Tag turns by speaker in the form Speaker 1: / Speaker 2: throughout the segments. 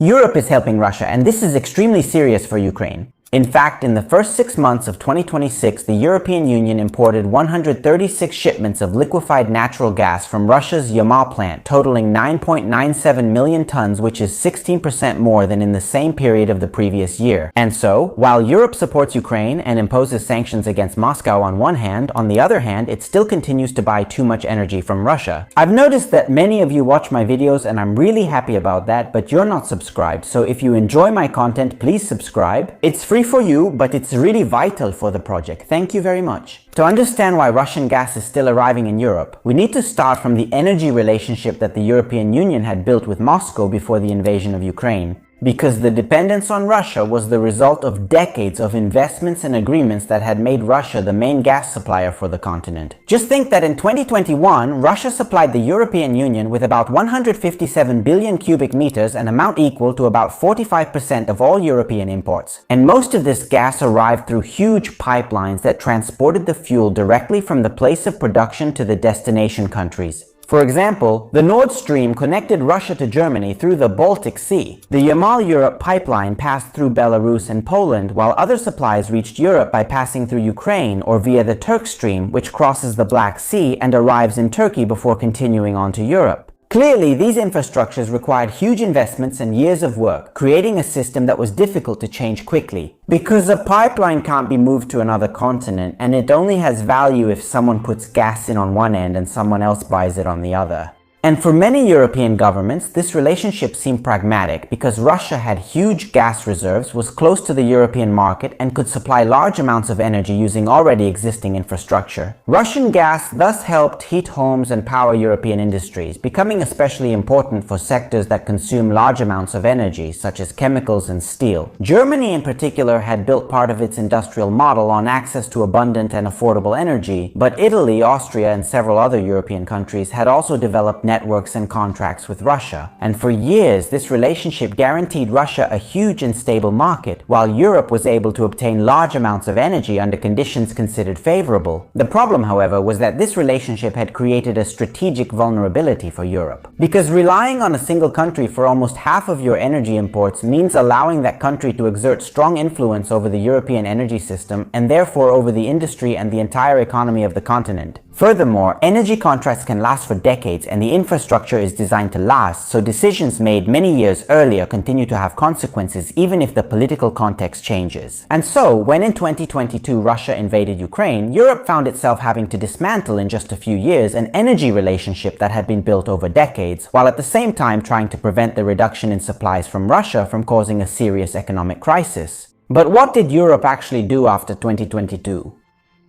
Speaker 1: Europe is helping Russia, and this is extremely serious for Ukraine. In fact, in the first 6 months of 2026, the European Union imported 136 shipments of liquefied natural gas from Russia's Yamal plant, totaling 9.97 million tons, which is 16% more than in the same period of the previous year. And so, while Europe supports Ukraine and imposes sanctions against Moscow on one hand, on the other hand, it still continues to buy too much energy from Russia. I've noticed that many of you watch my videos, and I'm really happy about that, but you're not subscribed. So if you enjoy my content, please subscribe. It's free for you, but it's really vital for the project. Thank you very much. To understand why Russian gas is still arriving in Europe, we need to start from the energy relationship that the European Union had built with Moscow before the invasion of Ukraine. Because the dependence on Russia was the result of decades of investments and agreements that had made Russia the main gas supplier for the continent. Just think that in 2021, Russia supplied the European Union with about 157 billion cubic meters, an amount equal to about 45% of all European imports. And most of this gas arrived through huge pipelines that transported the fuel directly from the place of production to the destination countries. For example, the Nord Stream connected Russia to Germany through the Baltic Sea. The Yamal Europe pipeline passed through Belarus and Poland, while other supplies reached Europe by passing through Ukraine or via the Turk Stream, which crosses the Black Sea and arrives in Turkey before continuing on to Europe. Clearly, these infrastructures required huge investments and years of work, creating a system that was difficult to change quickly. Because a pipeline can't be moved to another continent, and it only has value if someone puts gas in on one end and someone else buys it on the other. And for many European governments, this relationship seemed pragmatic because Russia had huge gas reserves, was close to the European market, and could supply large amounts of energy using already existing infrastructure. Russian gas thus helped heat homes and power European industries, becoming especially important for sectors that consume large amounts of energy, such as chemicals and steel. Germany in particular had built part of its industrial model on access to abundant and affordable energy, but Italy, Austria, and several other European countries had also developed networks and contracts with Russia. And for years, this relationship guaranteed Russia a huge and stable market, while Europe was able to obtain large amounts of energy under conditions considered favorable. The problem, however, was that this relationship had created a strategic vulnerability for Europe. Because relying on a single country for almost half of your energy imports means allowing that country to exert strong influence over the European energy system and therefore over the industry and the entire economy of the continent. Furthermore, energy contracts can last for decades and the infrastructure is designed to last, so decisions made many years earlier continue to have consequences even if the political context changes. And so, when in 2022 Russia invaded Ukraine, Europe found itself having to dismantle in just a few years an energy relationship that had been built over decades, while at the same time trying to prevent the reduction in supplies from Russia from causing a serious economic crisis. But what did Europe actually do after 2022?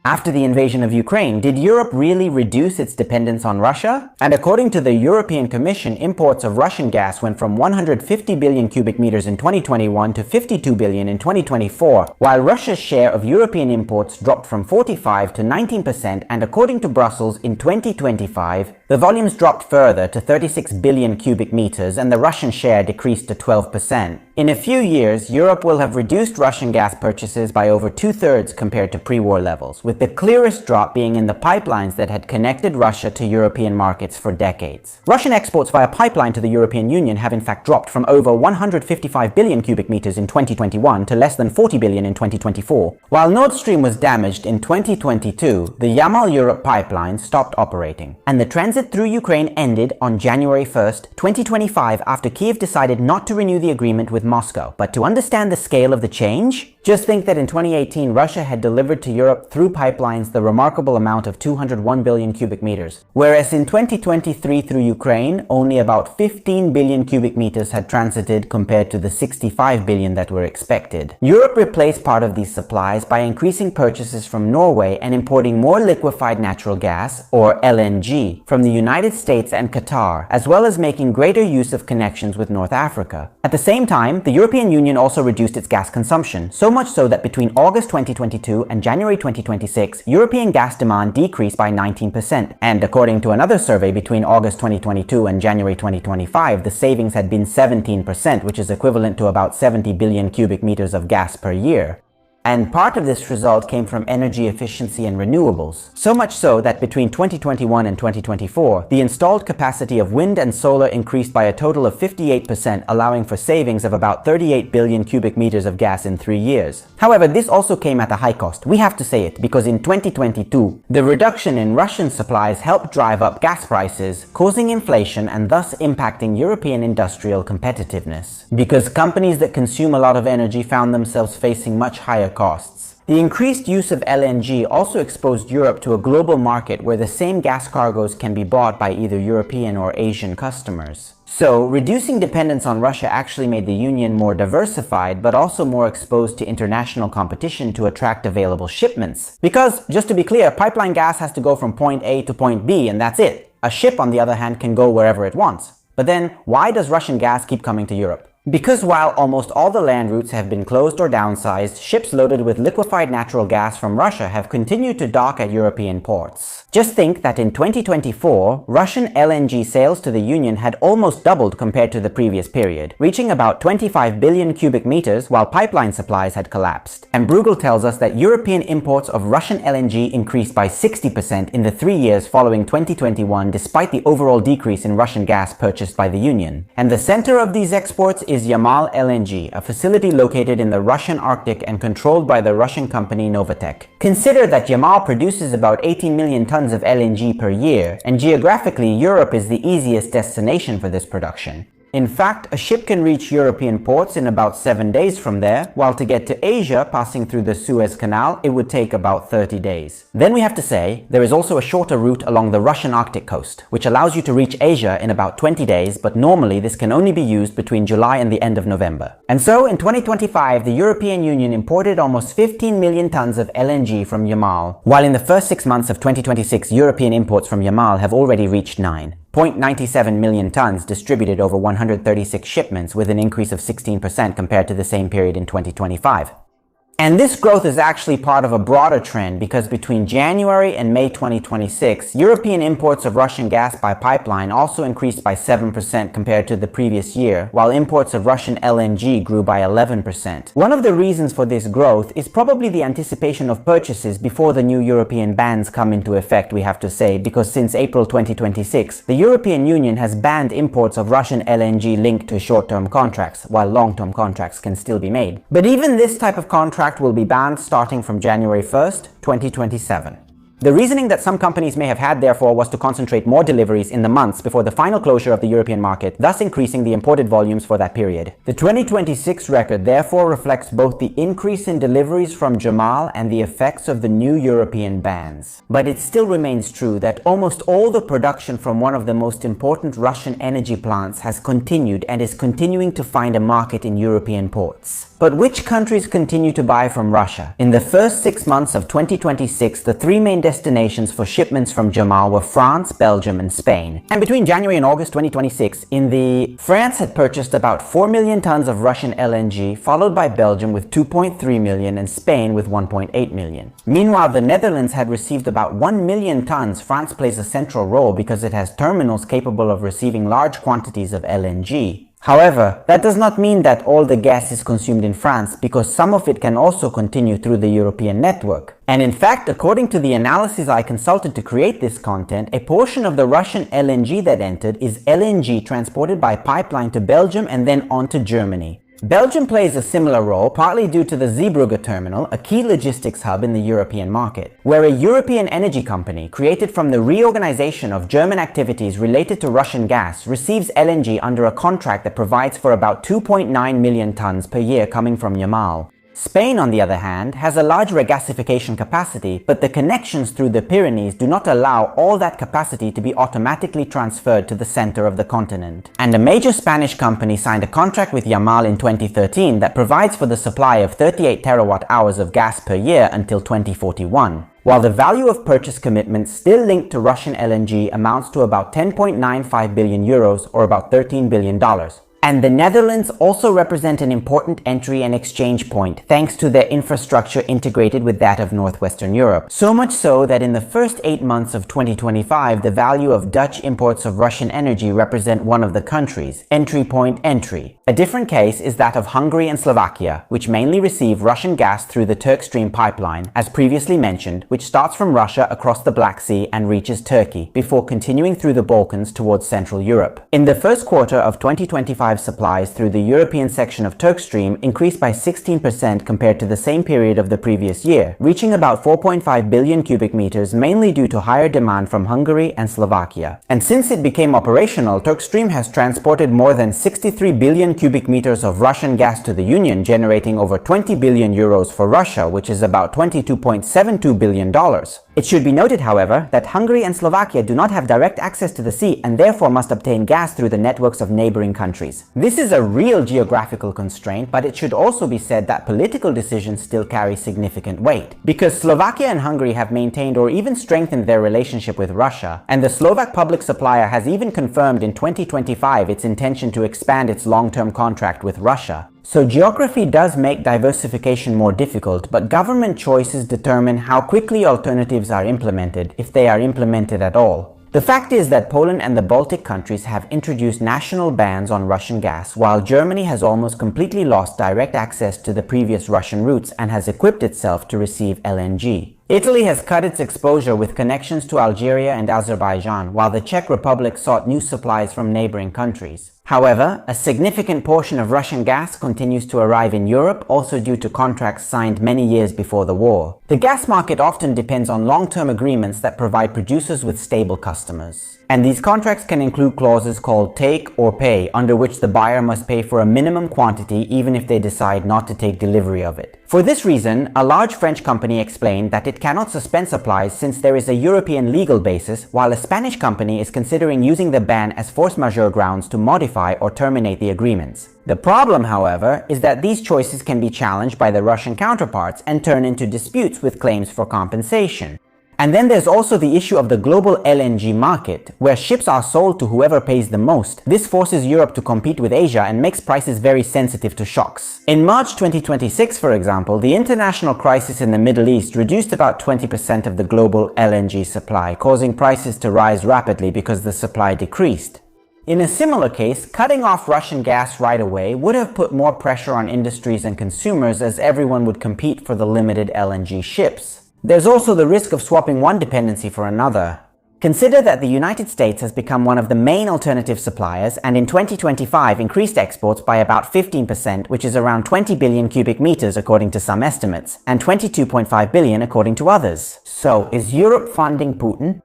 Speaker 1: After the invasion of Ukraine, did Europe really reduce its dependence on Russia? And according to the European Commission, imports of Russian gas went from 150 billion cubic meters in 2021 to 52 billion in 2024, while Russia's share of European imports dropped from 45 to 19%, and according to Brussels, in 2025, the volumes dropped further to 36 billion cubic meters and the Russian share decreased to 12%. In a few years, Europe will have reduced Russian gas purchases by over 2/3 compared to pre-war levels, with the clearest drop being in the pipelines that had connected Russia to European markets for decades. Russian exports via pipeline to the European Union have in fact dropped from over 155 billion cubic meters in 2021 to less than 40 billion in 2024. While Nord Stream was damaged in 2022, the Yamal Europe pipeline stopped operating, and the transit through Ukraine ended on January 1st, 2025 after Kiev decided not to renew the agreement with Moscow. But to understand the scale of the change, just think that in 2018, Russia had delivered to Europe through pipelines the remarkable amount of 201 billion cubic meters, whereas in 2023 through Ukraine, only about 15 billion cubic meters had transited compared to the 65 billion that were expected. Europe replaced part of these supplies by increasing purchases from Norway and importing more liquefied natural gas, or LNG, from the United States and Qatar, as well as making greater use of connections with North Africa. At the same time, the European Union also reduced its gas consumption, so much so that between August 2022 and January 2026, European gas demand decreased by 19%. And according to another survey between August 2022 and January 2025, the savings had been 17%, which is equivalent to about 70 billion cubic meters of gas per year. And part of this result came from energy efficiency and renewables. So much so that between 2021 and 2024, the installed capacity of wind and solar increased by a total of 58%, allowing for savings of about 38 billion cubic meters of gas in 3 years. However, this also came at a high cost. We have to say it, because in 2022, the reduction in Russian supplies helped drive up gas prices, causing inflation and thus impacting European industrial competitiveness. Because companies that consume a lot of energy found themselves facing much higher costs. The increased use of LNG also exposed Europe to a global market where the same gas cargoes can be bought by either European or Asian customers. So, reducing dependence on Russia actually made the Union more diversified, but also more exposed to international competition to attract available shipments. Because, just to be clear, pipeline gas has to go from point A to point B, and that's it. A ship, on the other hand, can go wherever it wants. But then, why does Russian gas keep coming to Europe? Because while almost all the land routes have been closed or downsized, ships loaded with liquefied natural gas from Russia have continued to dock at European ports. Just think that in 2024, Russian LNG sales to the Union had almost doubled compared to the previous period, reaching about 25 billion cubic meters while pipeline supplies had collapsed. And Bruegel tells us that European imports of Russian LNG increased by 60% in the 3 years following 2021 despite the overall decrease in Russian gas purchased by the Union. And the center of these exports is Yamal LNG, a facility located in the Russian Arctic and controlled by the Russian company Novatek. Consider that Yamal produces about 18 million tons of LNG per year, and geographically Europe is the easiest destination for this production. In fact, a ship can reach European ports in about 7 days from there, while to get to Asia, passing through the Suez Canal, it would take about 30 days. Then we have to say, there is also a shorter route along the Russian Arctic coast, which allows you to reach Asia in about 20 days, but normally this can only be used between July and the end of November. And so, in 2025, the European Union imported almost 15 million tons of LNG from Yamal, while in the first 6 months of 2026, European imports from Yamal have already reached 9.97 million tons distributed over 136 shipments, with an increase of 16% compared to the same period in 2025. And this growth is actually part of a broader trend because between January and May 2026, European imports of Russian gas by pipeline also increased by 7% compared to the previous year, while imports of Russian LNG grew by 11%. One of the reasons for this growth is probably the anticipation of purchases before the new European bans come into effect, we have to say, because since April 2026, the European Union has banned imports of Russian LNG linked to short-term contracts, while long-term contracts can still be made. But even this type of contract will be banned starting from January 1st, 2027. The reasoning that some companies may have had, therefore, was to concentrate more deliveries in the months before the final closure of the European market, thus increasing the imported volumes for that period. The 2026 record therefore reflects both the increase in deliveries from Yamal and the effects of the new European bans. But it still remains true that almost all the production from one of the most important Russian energy plants has continued and is continuing to find a market in European ports. But which countries continue to buy from Russia? In the first 6 months of 2026, the 3 main destinations for shipments from Yamal were France, Belgium, and Spain. And between January and August 2026, France had purchased about 4 million tons of Russian LNG, followed by Belgium with 2.3 million and Spain with 1.8 million. Meanwhile, the Netherlands had received about 1 million tons. France plays a central role because it has terminals capable of receiving large quantities of LNG. However, that does not mean that all the gas is consumed in France, because some of it can also continue through the European network. And in fact, according to the analysis I consulted to create this content, a portion of the Russian LNG that entered is LNG transported by pipeline to Belgium and then on to Germany. Belgium plays a similar role, partly due to the Zeebrugge terminal, a key logistics hub in the European market, where a European energy company created from the reorganization of German activities related to Russian gas receives LNG under a contract that provides for about 2.9 million tons per year coming from Yamal. Spain, on the other hand, has a large regasification capacity, but the connections through the Pyrenees do not allow all that capacity to be automatically transferred to the center of the continent. And a major Spanish company signed a contract with Yamal in 2013 that provides for the supply of 38 terawatt-hours of gas per year until 2041. While the value of purchase commitments still linked to Russian LNG amounts to about 10.95 billion euros or about $13 billion. And the Netherlands also represent an important entry and exchange point thanks to their infrastructure integrated with that of Northwestern Europe. So much so that in the first 8 months of 2025, the value of Dutch imports of Russian energy represent one of the countries, entry point entry. A different case is that of Hungary and Slovakia, which mainly receive Russian gas through the Turk Stream pipeline, as previously mentioned, which starts from Russia across the Black Sea and reaches Turkey, before continuing through the Balkans towards Central Europe. In the first quarter of 2025, supplies through the European section of Turk Stream increased by 16% compared to the same period of the previous year, reaching about 4.5 billion cubic meters, mainly due to higher demand from Hungary and Slovakia. And since it became operational, Turk Stream has transported more than 63 billion cubic meters of Russian gas to the Union, generating over 20 billion euros for Russia, which is about $22.72 billion. It should be noted, however, that Hungary and Slovakia do not have direct access to the sea and therefore must obtain gas through the networks of neighboring countries. This is a real geographical constraint, but it should also be said that political decisions still carry significant weight. Because Slovakia and Hungary have maintained or even strengthened their relationship with Russia, and the Slovak public supplier has even confirmed in 2025 its intention to expand its long-term contract with Russia. So geography does make diversification more difficult, but government choices determine how quickly alternatives are implemented, if they are implemented at all. The fact is that Poland and the Baltic countries have introduced national bans on Russian gas, while Germany has almost completely lost direct access to the previous Russian routes and has equipped itself to receive LNG. Italy has cut its exposure with connections to Algeria and Azerbaijan, while the Czech Republic sought new supplies from neighboring countries. However, a significant portion of Russian gas continues to arrive in Europe, also due to contracts signed many years before the war. The gas market often depends on long-term agreements that provide producers with stable customers. And these contracts can include clauses called take or pay, under which the buyer must pay for a minimum quantity even if they decide not to take delivery of it. For this reason, a large French company explained that it cannot suspend supplies since there is a European legal basis, while a Spanish company is considering using the ban as force majeure grounds to modify or terminate the agreements. The problem, however, is that these choices can be challenged by the Russian counterparts and turn into disputes with claims for compensation. And then there's also the issue of the global LNG market, where ships are sold to whoever pays the most. This forces Europe to compete with Asia and makes prices very sensitive to shocks. In March 2026, for example, the international crisis in the Middle East reduced about 20% of the global LNG supply, causing prices to rise rapidly because the supply decreased. In a similar case, cutting off Russian gas right away would have put more pressure on industries and consumers, as everyone would compete for the limited LNG ships. There's also the risk of swapping one dependency for another. Consider that the United States has become one of the main alternative suppliers and in 2025 increased exports by about 15%, which is around 20 billion cubic meters according to some estimates, and 22.5 billion according to others. So, is Europe funding Putin?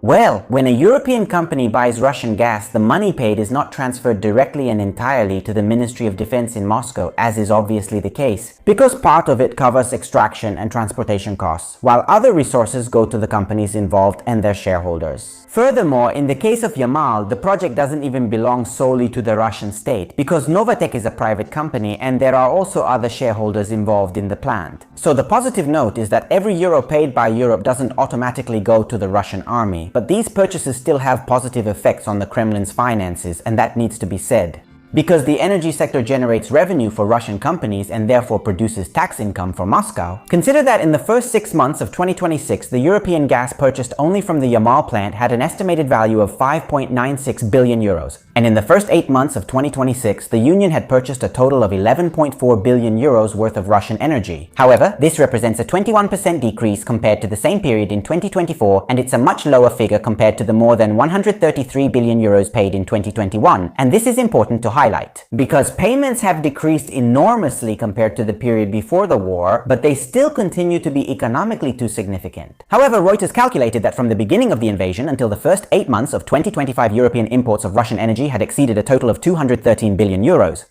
Speaker 1: Well, when a European company buys Russian gas, the money paid is not transferred directly and entirely to the Ministry of Defense in Moscow, as is obviously the case, because part of it covers extraction and transportation costs, while other resources go to the companies involved and their shareholders. Furthermore, in the case of Yamal, the project doesn't even belong solely to the Russian state, because Novatek is a private company and there are also other shareholders involved in the plant. So the positive note is that every euro paid by Europe doesn't automatically go to the Russian army, but these purchases still have positive effects on the Kremlin's finances, and that needs to be said. Because the energy sector generates revenue for Russian companies and therefore produces tax income for Moscow, consider that in the first 6 months of 2026, the European gas purchased only from the Yamal plant had an estimated value of 5.96 billion euros. And in the first 8 months of 2026, the Union had purchased a total of 11.4 billion euros worth of Russian energy. However, this represents a 21% decrease compared to the same period in 2024, and it's a much lower figure compared to the more than 133 billion euros paid in 2021. And this is important to highlight, because payments have decreased enormously compared to the period before the war, but they still continue to be economically too significant. However, Reuters calculated that from the beginning of the invasion until the first 8 months of 2025, European imports of Russian energy had exceeded a total of 213 billion euros.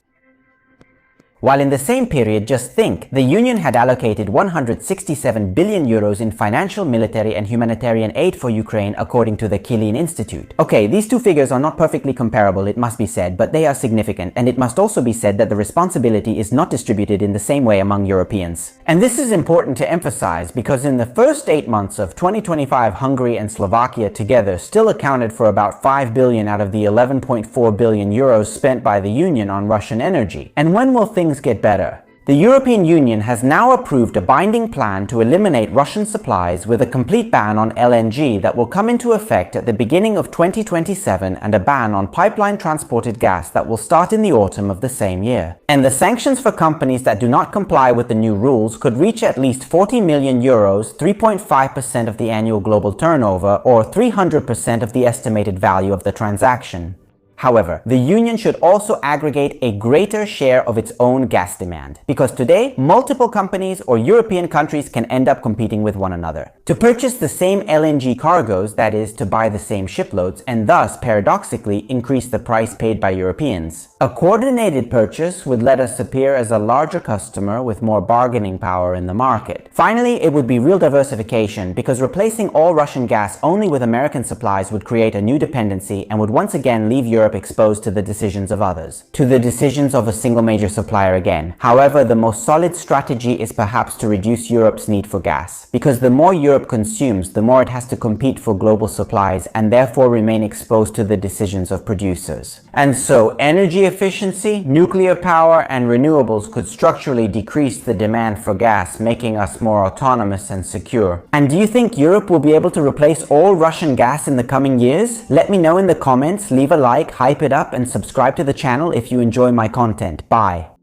Speaker 1: While in the same period, just think, the Union had allocated 167 billion euros in financial, military and humanitarian aid for Ukraine according to the Killeen Institute. Okay, these two figures are not perfectly comparable, it must be said, but they are significant, and it must also be said that the responsibility is not distributed in the same way among Europeans. And this is important to emphasize because in the first 8 months of 2025, Hungary and Slovakia together still accounted for about 5 billion out of the 11.4 billion euros spent by the Union on Russian energy. And when will things get better? The European Union has now approved a binding plan to eliminate Russian supplies with a complete ban on LNG that will come into effect at the beginning of 2027 and a ban on pipeline-transported gas that will start in the autumn of the same year. And the sanctions for companies that do not comply with the new rules could reach at least 40 million euros, 3.5% of the annual global turnover, or 300% of the estimated value of the transaction. However, the Union should also aggregate a greater share of its own gas demand, because today, multiple companies or European countries can end up competing with one another to purchase the same LNG cargoes, that is, to buy the same shiploads, and thus, paradoxically, increase the price paid by Europeans. A coordinated purchase would let us appear as a larger customer with more bargaining power in the market. Finally, it would be real diversification, because replacing all Russian gas only with American supplies would create a new dependency and would once again leave Europe exposed to the decisions of others, to the decisions of a single major supplier again. However, the most solid strategy is perhaps to reduce Europe's need for gas, because the more Europe consumes, the more it has to compete for global supplies and therefore remain exposed to the decisions of producers. And so, energy efficiency, nuclear power, and renewables could structurally decrease the demand for gas, making us more autonomous and secure. And do you think Europe will be able to replace all Russian gas in the coming years? Let me know in the comments, leave a like, hype it up, and subscribe to the channel if you enjoy my content. Bye.